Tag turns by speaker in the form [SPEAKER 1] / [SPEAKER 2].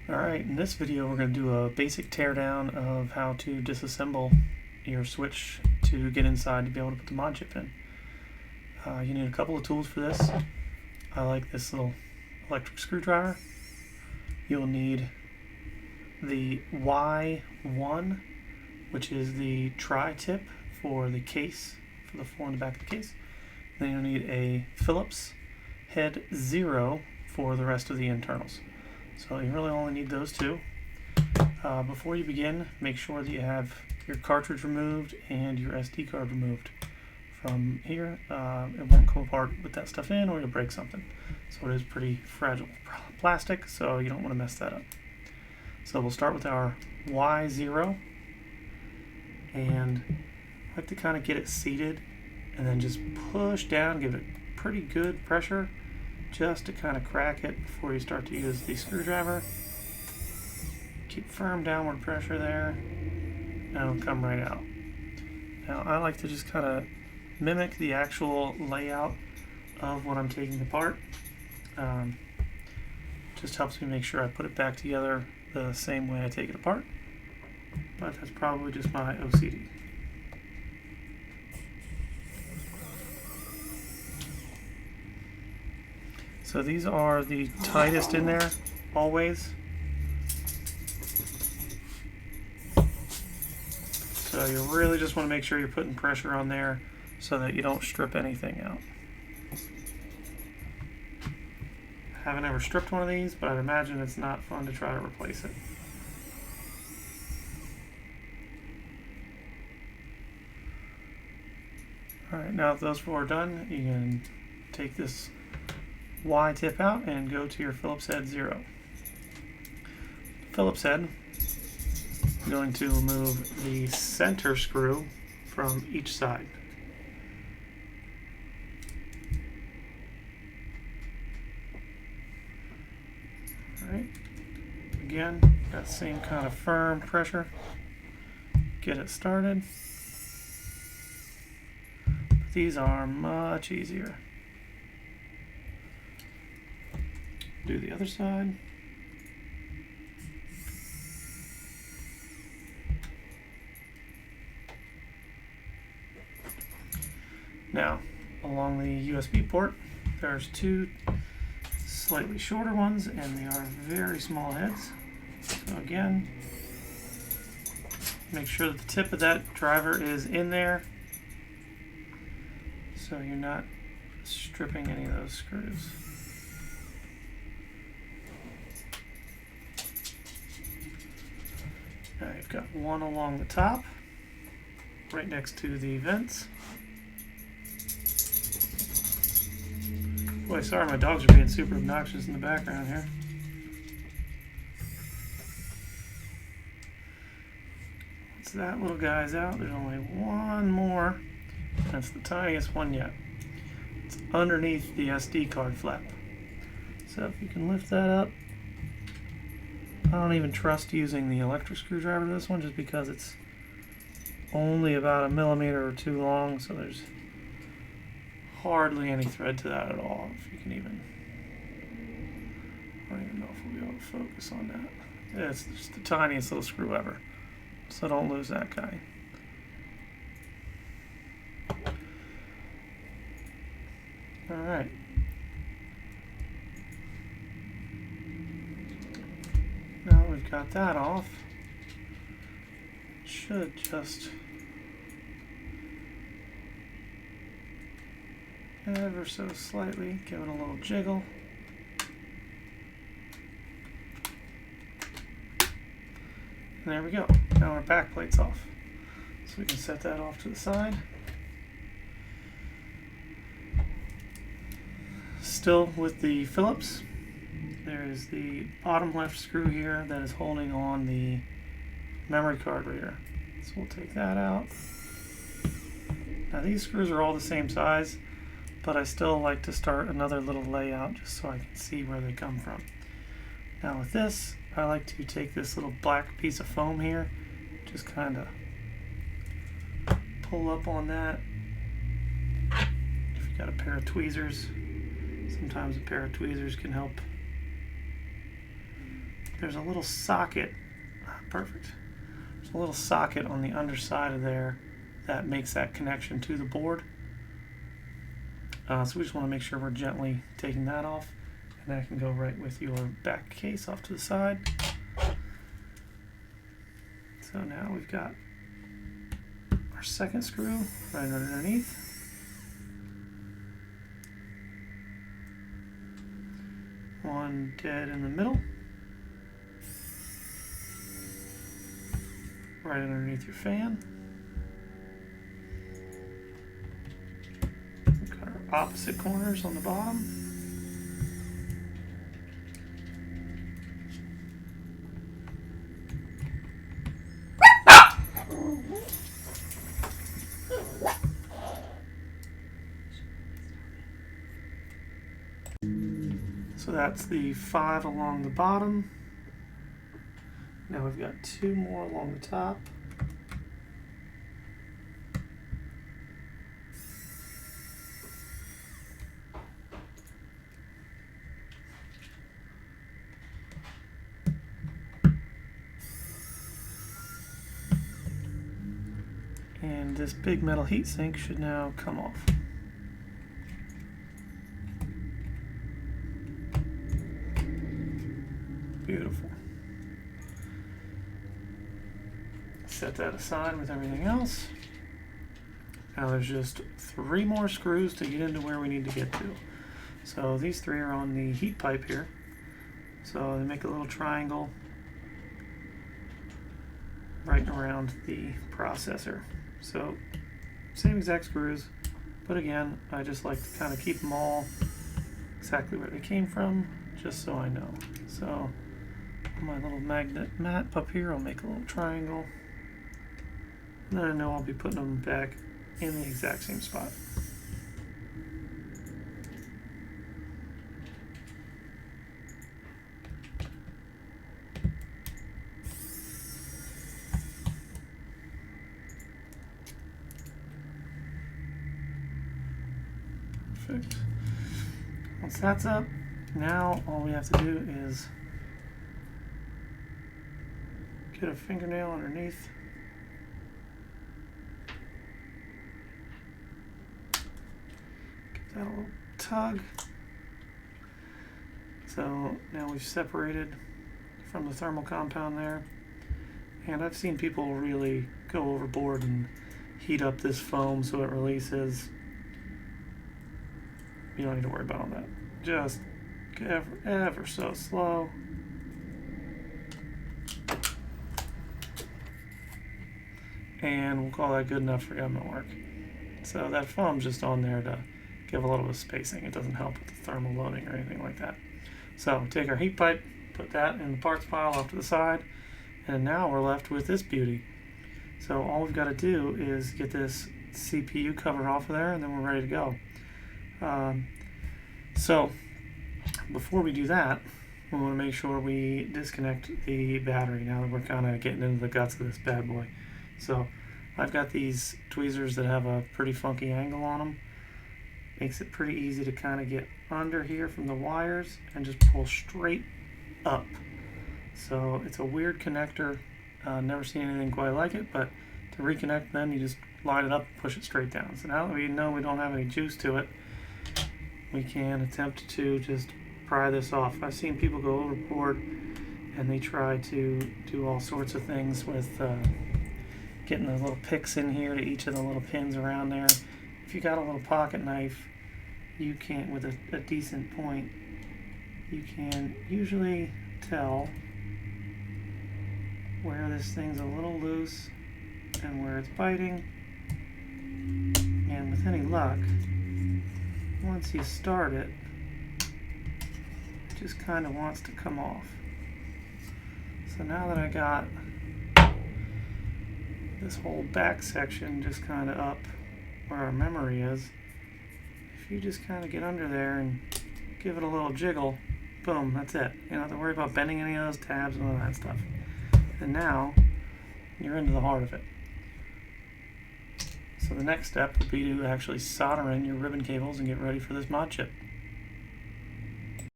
[SPEAKER 1] Alright, in this video we're going to do a basic teardown of how to disassemble your switch to get inside to be able to put the mod chip in. You need a couple of tools for this. I like this little electric screwdriver. You'll need the Y1, which is the tri-tip for the case, for the 4 in the back of the case. Then you'll need a Phillips head 0 for the rest of the internals. So you really only need those two. Before you begin, make sure that you have your cartridge removed and your SD card removed from here. It won't come apart with that stuff in, or you'll break something. So it is pretty fragile plastic, so you don't want to mess that up. So we'll start with our Y0, and I like to kind of get it seated and then just push down, give it pretty good pressure just to kind of crack it before you start to use the screwdriver. Keep firm downward pressure there, and it'll come right out. Now I like to just kind of mimic the actual layout of what I'm taking apart. Just helps me make sure I put it back together the same way I take it apart, but that's probably just my OCD. So these are the tightest in there, always. So you really just want to make sure you're putting pressure on there so that you don't strip anything out. I haven't ever stripped one of these, but I'd imagine it's not fun to try to replace it. Alright, now that those 4 are done, you can take this Y tip out and go to your Phillips head 0. Phillips head, I'm going to remove the center screw from each side. Alright, again, that same kind of firm pressure. Get it started. But these are much easier. Do the other side. Now, along the USB port, there's 2 slightly shorter ones, and they are very small heads. So again, make sure that the tip of that driver is in there so you're not stripping any of those screws. I've got one along the top, right next to the vents. Boy, sorry, my dogs are being super obnoxious in the background here. Once that little guy's out, there's only one more. That's the tiniest one yet. It's underneath the SD card flap. So if you can lift that up. I don't even trust using the electric screwdriver to this one, just because it's only about 1 millimeter or 2 long, so there's hardly any thread to that at all. If you can even, I don't even know if we'll be able to focus on that. Yeah, it's just the tiniest little screw ever, so don't lose that guy. All right. Now we've got that off, should just ever so slightly give it a little jiggle. And there we go. Now our back plate's off. So we can set that off to the side. Still with the Phillips, there is the bottom left screw here that is holding on the memory card reader. So we'll take that out. Now these screws are all the same size, but I still like to start another little layout just so I can see where they come from. Now with this, I like to take this little black piece of foam here, just kind of pull up on that. If you've got a pair of tweezers, sometimes a pair of tweezers can help there's a little socket. Perfect. There's a little socket on the underside of there that makes that connection to the board. So we just want to make sure we're gently taking that off, and that can go right with your back case off to the side. So now we've got our second screw right underneath. One dead in the middle. Right underneath your fan. We've got our opposite corners on the bottom. So that's the 5 along the bottom. Now we've got 2 more along the top. And this big metal heatsink should now come off. Beautiful. Set that aside with everything else. Now there's just 3 more screws to get into where we need to get to. So these 3 are on the heat pipe here. So they make a little triangle right around the processor. So same exact screws, but again, I just like to kind of keep them all exactly where they came from, just so I know. So on my little magnet map up here, I'll make a little triangle. And then I know I'll be putting them back in the exact same spot. Perfect. Once that's up, now all we have to do is get a fingernail underneath. Give that a little tug. So now we've separated from the thermal compound there. And I've seen people really go overboard and heat up this foam so it releases. You don't need to worry about all that. Just ever so slow. And we'll call that good enough for government work. So that foam's just on there to give a little bit of spacing. It doesn't help with the thermal loading or anything like that. So take our heat pipe, put that in the parts pile off to the side, and now we're left with this beauty. So all we've got to do is get this CPU cover off of there, and then we're ready to go. So before we do that, we want to make sure we disconnect the battery now that we're kind of getting into the guts of this bad boy. So I've got these tweezers that have a pretty funky angle on them. Makes it pretty easy to kind of get under here from the wires and just pull straight up. So it's a weird connector. Never seen anything quite like it, but to reconnect them, you just line it up and push it straight down. So now that we know we don't have any juice to it, we can attempt to just pry this off. I've seen people go overboard and they try to do all sorts of things with getting the little picks in here to each of the little pins around there. If you got a little pocket knife, you can, with a decent point, you can usually tell where this thing's a little loose and where it's biting. And with any luck, once you start it, it just kind of wants to come off. So now that I got this whole back section just kind of up where our memory is, if you just kind of get under there and give it a little jiggle, boom, that's it. You don't have to worry about bending any of those tabs and all that stuff. And now you're into the heart of it. So the next step would be to actually solder in your ribbon cables and get ready for this mod chip.